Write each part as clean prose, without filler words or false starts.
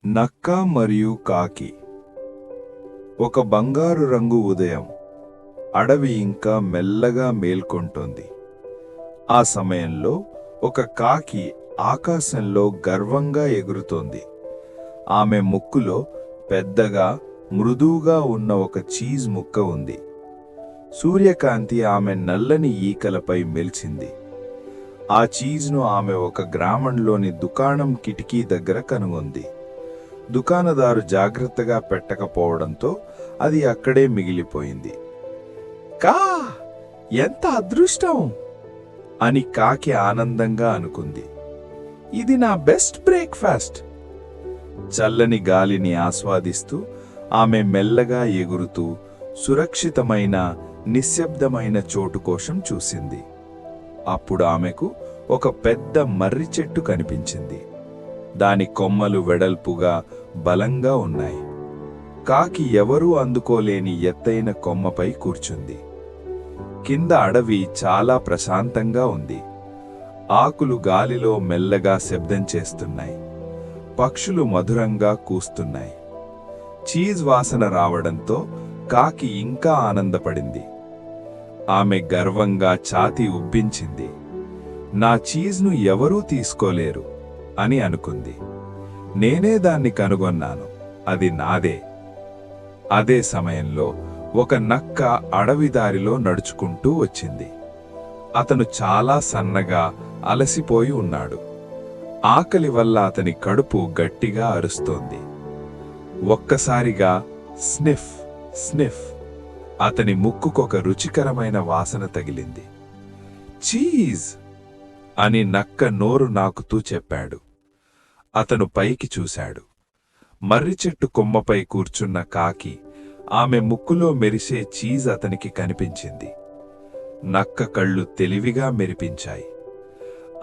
నక్క మరియు కాకి. ఒక బంగారు రంగు ఉదయం. అడవి ఇంకా మెల్లగా మేల్కొంటోంది. ఆ సమయంలో ఒక కాకి ఆకాశంలో గర్వంగా ఎగురుతోంది. ఆమె ముక్కులో పెద్దగా మృదువుగా ఉన్న ఒక చీజ్ ముక్క ఉంది. సూర్యకాంతి ఆమె నల్లని ఈకలపై మెల్చింది. ఆ చీజ్ను ఆమె ఒక గ్రామంలోని దుకాణం కిటికీ దగ్గర కనుగొంది. దుకాణదారు జాగ్రత్తగా పెట్టకపోవడంతో అది అక్కడే మిగిలిపోయింది. కా ఎంత అదృష్టం అని కాకి ఆనందంగా అనుకుంది. ఇది నా బెస్ట్ బ్రేక్ఫాస్ట్. చల్లని గాలిని ఆస్వాదిస్తూ ఆమె మెల్లగా ఎగురుతూ సురక్షితమైన నిశ్శబ్దమైన చోటు కోసం చూసింది. అప్పుడు ఆమెకు ఒక పెద్ద మర్రి చెట్టు కనిపించింది. దాని కొమ్మలు వెడల్పుగా బలంగా ఉన్నాయి. కాకి ఎవరూ అందుకోలేని ఎత్తైన కొమ్మపై కూర్చుంది. కింద అడవి చాలా ప్రశాంతంగా ఉంది. ఆకులు గాలిలో మెల్లగా శబ్దం చేస్తున్నాయి. పక్షులు మధురంగా కూస్తున్నాయి. చీజ్ వాసన రావడంతో కాకి ఇంకా ఆనందపడింది. ఆమె గర్వంగా ఛాతీ ఉబ్బించింది. నా చీజ్ను ఎవరూ తీసుకోలేరు అని అనుకుంది. నేనే దాన్ని కనుగొన్నాను, అది నాదే. అదే సమయంలో ఒక నక్క అడవి దారిలో నడుచుకుంటూ వచ్చింది. అతను చాలా సన్నగా అలసిపోయి ఉన్నాడు. ఆకలి వల్ల అతని కడుపు గట్టిగా అరుస్తోంది. ఒక్కసారిగా స్నిఫ్ స్నిఫ్ అతని ముక్కుకొక రుచికరమైన వాసన తగిలింది. చీజ్ అని నక్క నోరు నాకుతూ చెప్పాడు. అతను పైకి చూశాడు. మర్రి చెట్టు కొమ్మపై కూర్చున్న కాకి ఆమె ముక్కులో మెరిసే చీజ్ అతనికి కనిపించింది. నక్క కళ్ళు తెలివిగా మెరిపించాయి.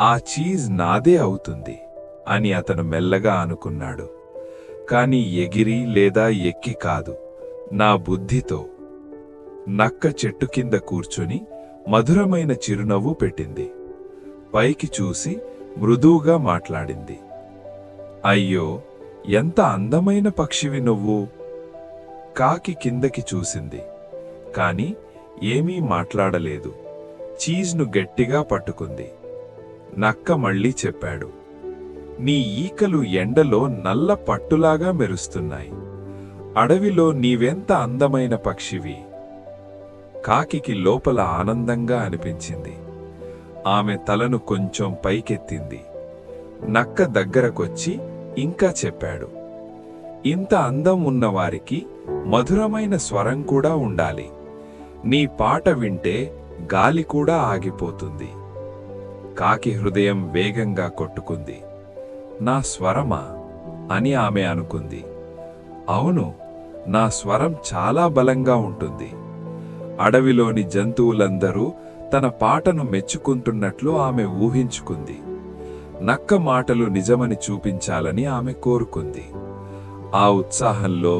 ఆ చీజ్ నాదే అవుతుంది అని అతను మెల్లగా అనుకున్నాడు. కాని ఎగిరి లేదా ఎక్కి కాదు, నా బుద్ధితో. నక్క చెట్టు కింద కూర్చుని మధురమైన చిరునవ్వు పెట్టింది. పైకి చూసి మృదువుగా మాట్లాడింది. అయ్యో, ఎంత అందమైన పక్షివి నువ్వు. కాకి కిందకి చూసింది, కాని ఏమీ మాట్లాడలేదు. చీజ్ను గట్టిగా పట్టుకుంది. నక్క మళ్ళీ చెప్పాడు, నీ ఈకలు ఎండలో నల్ల పట్టులాగా మెరుస్తున్నాయి. అడవిలో నీవెంత అందమైన పక్షివి. కాకికి లోపల ఆనందంగా అనిపించింది. ఆమె తలను కొంచెం పైకెత్తింది. నక్క దగ్గరకొచ్చి ఇంకా చెప్పాడు, ఇంత అందం ఉన్నవారికి మధురమైన స్వరం కూడా ఉండాలి. నీ పాట వింటే గాలి కూడా ఆగిపోతుంది. కాకి హృదయం వేగంగా కొట్టుకుంది. నా స్వరమా అని ఆమె అనుకుంది. అవును, నా స్వరం చాలా బలంగా ఉంటుంది. అడవిలోని జంతువులందరూ తన పాటను మెచ్చుకుంటున్నట్లు ఆమె ఊహించుకుంది. నక్క మాటలు నిజమని చూపించాలని ఆమె కోరుకుంది. ఆ ఉత్సాహంలో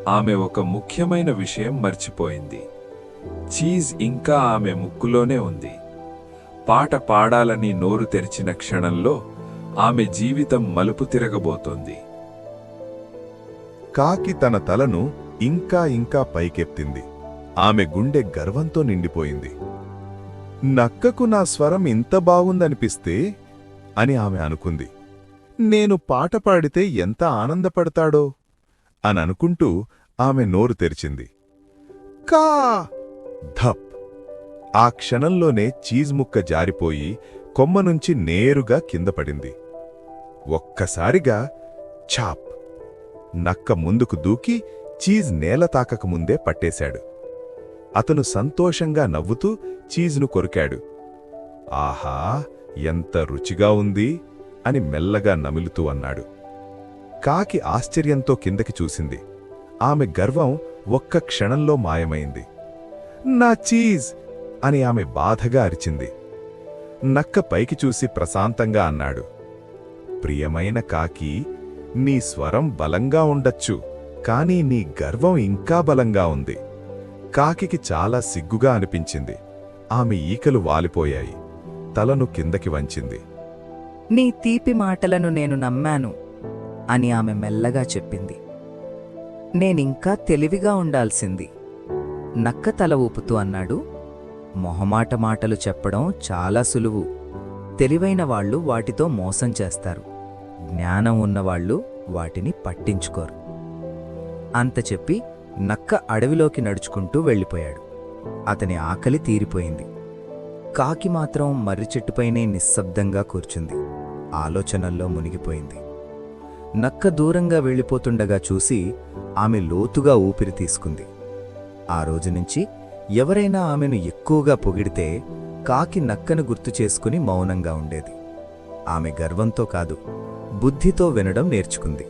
ఆమె ఒక ముఖ్యమైన విషయం మర్చిపోయింది. చీజ్ ఇంకా ఆమె ముక్కులోనే ఉంది. పాట పాడాలని నోరు తెరిచిన క్షణంలో ఆమె జీవితం మలుపు తిరగబోతోంది. కాకి తన తలను ఇంకా ఇంకా పైకెత్తింది. ఆమె గుండె గర్వంతో నిండిపోయింది. నక్కకు నా స్వరం ఇంత బాగుందనిపిస్తే అని ఆమె అనుకుంది. నేను పాట పాడితే ఎంత ఆనందపడతాడో అని అనుకుంటూ ఆమె నోరు తెరిచింది. కా ధప్! ఆ క్షణంలోనే చీజ్ ముక్క జారిపోయి కొమ్మ నుంచి నేరుగా కింద పడింది. ఒక్కసారిగా ఛాప్! నక్క ముందుకు దూకి చీజ్ నేల తాకకముందే పట్టేశాడు. అతను సంతోషంగా నవ్వుతూ చీజ్ను కొరికాడు. ఆహా, ఎంత రుచిగా ఉంది అని మెల్లగా నమిలుతూ అన్నాడు. కాకి ఆశ్చర్యంతో కిందకి చూసింది. ఆమె గర్వం ఒక్క క్షణంలో మాయమైంది. నా చీజ్ అని ఆమె బాధగా అరిచింది. నక్క పైకి చూసి ప్రశాంతంగా అన్నాడు, ప్రియమైన కాకి, నీ స్వరం బలంగా ఉండొచ్చు, కానీ నీ గర్వం ఇంకా బలంగా ఉంది. కాకికి చాలా సిగ్గుగా అనిపించింది. ఆమె ఈకలు వాలిపోయాయి. తలను కిందకి వంచింది. నీ తీపి మాటలను నేను నమ్మాను. అని ఆమె మెల్లగా చెప్పింది. నేనింకా తెలివిగా ఉండాల్సింది, నక్క తల ఊపుతూ అన్నాడు. మొహమాట మాటలు చెప్పడం చాలా సులువు. తెలివైన వాళ్ళు వాటితో మోసం చేస్తారు. జ్ఞానం ఉన్నవాళ్ళు వాటిని పట్టించుకోరు. అంత చెప్పి నక్క అడవిలోకి నడుచుకుంటూ వెళ్ళిపోయాడు. అతని ఆకలి తీరిపోయింది. కాకి మాత్రం మర్రి చెట్టుపైనే నిశ్శబ్దంగా కూర్చుంది. ఆలోచనల్లో మునిగిపోయింది. నక్క దూరంగా వెళ్ళిపోతుండగా చూసి ఆమె లోతుగా ఊపిరి తీసుకుంది. ఆ రోజునుంచి ఎవరైనా ఆమెను ఎక్కువగా పొగిడితే కాకి నక్కను గుర్తు చేసుకుని మౌనంగా ఉండేది. ఆమె గర్వంతో కాదు, బుద్ధితో వినడం నేర్చుకుంది.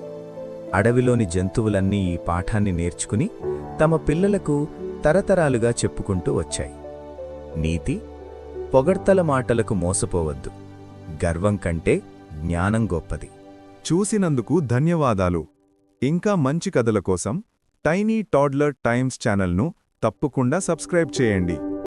అడవిలోని జంతువులన్నీ ఈ పాఠాన్ని నేర్చుకుని తమ పిల్లలకు తరతరాలుగా చెప్పుకుంటూ వచ్చాయి. నీతి: పొగడ్తల మాటలకు మోసపోవద్దు. గర్వం కంటే జ్ఞానం గొప్పది. చూసినందుకు ధన్యవాదాలు. ఇంకా మంచి కథల కోసం టైనీ టాడ్లర్ టైమ్స్ ఛానల్ను తప్పకుండా సబ్స్క్రైబ్ చేయండి.